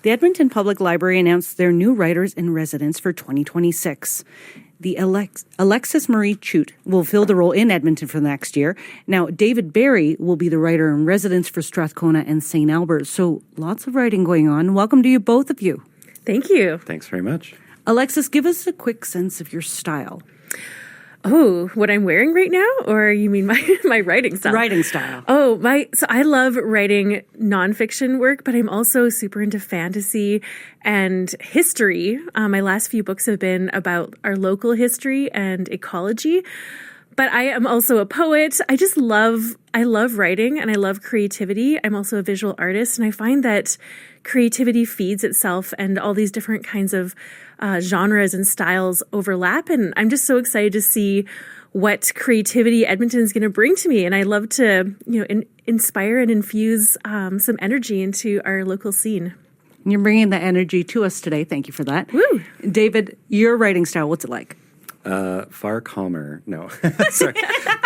The Edmonton Public Library announced their new writers in residence for 2026. The Alexis Marie Chute will fill the role in Edmonton for the next year. Now, David Barry will be the writer in residence for Strathcona and St. Albert. So lots of writing going on. Welcome to you, both of you. Thank you. Thanks very much. Alexis, give us a quick sense of your style. Oh, what I'm wearing right now? Or you mean my writing style? Writing style. So I love writing nonfiction work, but I'm also super into fantasy and history. My last few books have been about our local history and ecology. But I am also a poet. I love writing and I love creativity. I'm also a visual artist, and I find that creativity feeds itself and all these different kinds of genres and styles overlap. And I'm just so excited to see what creativity Edmonton is going to bring to me. And I love to, inspire and infuse some energy into our local scene. You're bringing that energy to us today. Thank you for that. Woo! David, your writing style, what's it like? Far calmer. No, sorry.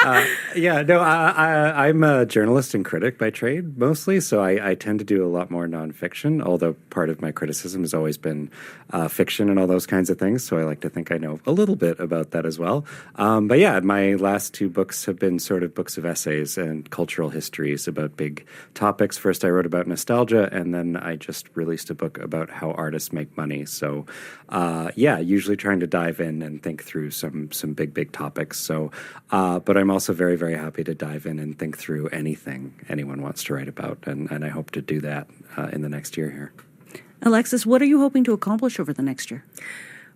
I'm a journalist and critic by trade mostly, so I tend to do a lot more nonfiction, although part of my criticism has always been fiction and all those kinds of things, so I like to think I know a little bit about that as well. My last two books have been sort of books of essays and cultural histories about big topics. First, I wrote about nostalgia, and then I just released a book about how artists make money. So, usually trying to dive in and think through some big topics. So, but I'm also very, very happy to dive in and think through anything anyone wants to write about, and I hope to do that in the next year here. Alexis, what are you hoping to accomplish over the next year?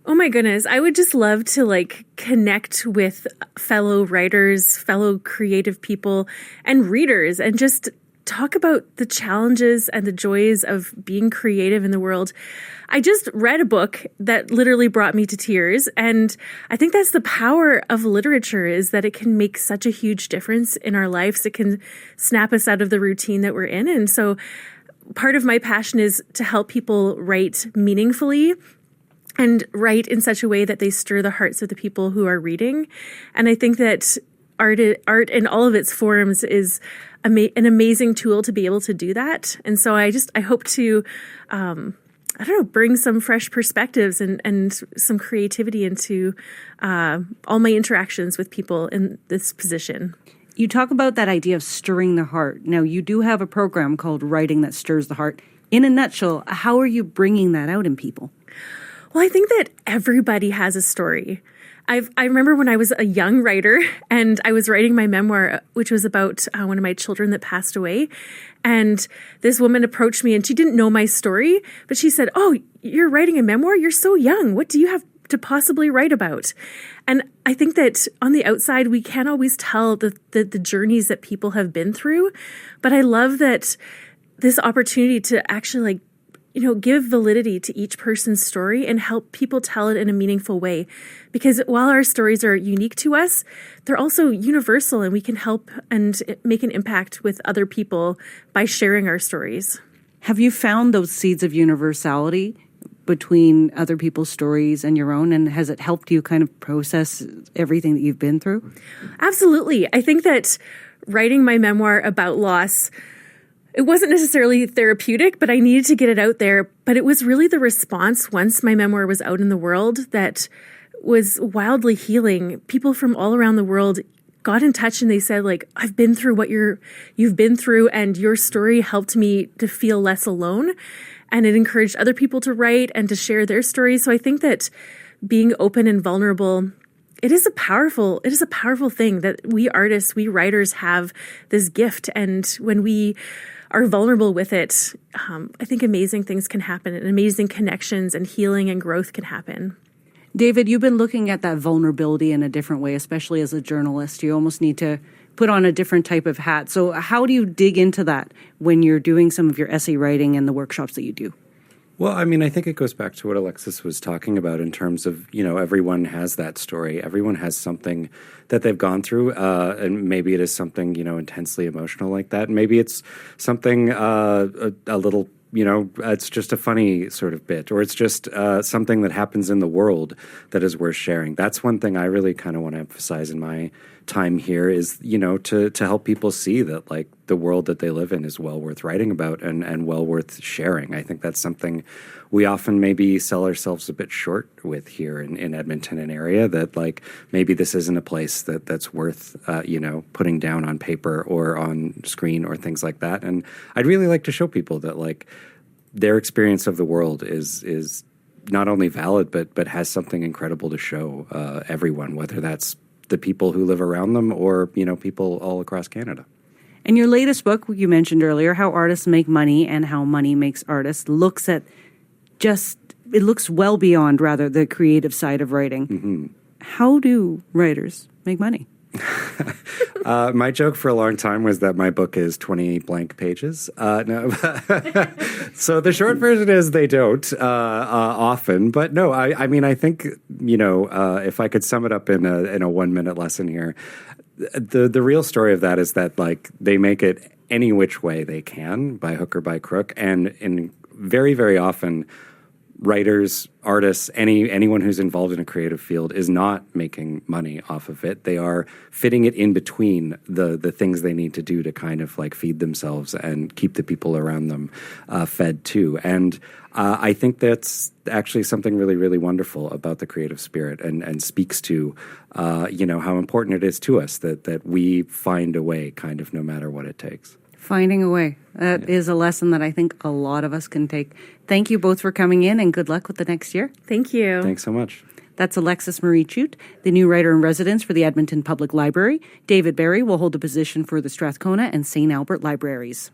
Oh my goodness, I would just love to connect with fellow writers, fellow creative people, and readers, and just talk about the challenges and the joys of being creative in the world. I just read a book that literally brought me to tears, and I think that's the power of literature, is that it can make such a huge difference in our lives. It can snap us out of the routine that we're in. And so part of my passion is to help people write meaningfully and write in such a way that they stir the hearts of the people who are reading. And I think that art in all of its forms is an amazing tool to be able to do that. And so I hope to, bring some fresh perspectives and some creativity into all my interactions with people in this position. You talk about that idea of stirring the heart. Now, you do have a program called Writing That Stirs the Heart. In a nutshell, how are you bringing that out in people? Well, I think that everybody has a story. I remember when I was a young writer and I was writing my memoir, which was about one of my children that passed away. And this woman approached me and she didn't know my story, but she said, "Oh, you're writing a memoir? You're so young. What do you have to possibly write about?" And I think that on the outside, we can't always tell the journeys that people have been through. But I love that this opportunity to actually give validity to each person's story and help people tell it in a meaningful way. Because while our stories are unique to us, they're also universal, and we can help and make an impact with other people by sharing our stories. Have you found those seeds of universality between other people's stories and your own? And has it helped you kind of process everything that you've been through? Absolutely. I think that writing my memoir about loss, it wasn't necessarily therapeutic, but I needed to get it out there. But it was really the response once my memoir was out in the world that was wildly healing. People from all around the world got in touch and they said, I've been through what you've been through, and your story helped me to feel less alone. And it encouraged other people to write and to share their stories. So I think that being open and vulnerable, it is a powerful thing that we artists, we writers have this gift. And when we are vulnerable with it, I think amazing things can happen, and amazing connections and healing and growth can happen. David, you've been looking at that vulnerability in a different way, especially as a journalist. You almost need to put on a different type of hat. So how do you dig into that when you're doing some of your essay writing and the workshops that you do? Well, I mean, I think it goes back to what Alexis was talking about in terms of, everyone has that story. Everyone has something that they've gone through, and maybe it is something, intensely emotional like that. Maybe it's something a little, it's just a funny sort of bit, or it's just something that happens in the world that is worth sharing. That's one thing I really kind of want to emphasize in my time here is, to help people see that like the world that they live in is well worth writing about and well worth sharing. I think that's something we often maybe sell ourselves a bit short with here in Edmonton and area, that like maybe this isn't a place that's worth, putting down on paper or on screen or things like that. And I'd really like to show people that like their experience of the world is not only valid, but has something incredible to show everyone, whether that's the people who live around them or, people all across Canada. And your latest book, you mentioned earlier, How Artists Make Money and How Money Makes Artists, looks at it looks well beyond, rather, the creative side of writing. Mm-hmm. How do writers make money? My joke for a long time was that my book is 20 blank pages. No, so the short version is they don't often. But no, I mean, I think, if I could sum it up in a 1 minute lesson here, the real story of that is that like they make it any which way they can, by hook or by crook, and in very, very often, writers, artists, anyone who's involved in a creative field is not making money off of it. They are fitting it in between the things they need to do to kind of like feed themselves and keep the people around them fed too. And I think that's actually something really, really wonderful about the creative spirit, and speaks to, how important it is to us that we find a way, kind of no matter what it takes. Finding a way. That is a lesson that I think a lot of us can take. Thank you both for coming in, and good luck with the next year. Thank you. Thanks so much. That's Alexis Marie Chute, the new writer-in-residence for the Edmonton Public Library. David Barry will hold the position for the Strathcona and St. Albert libraries.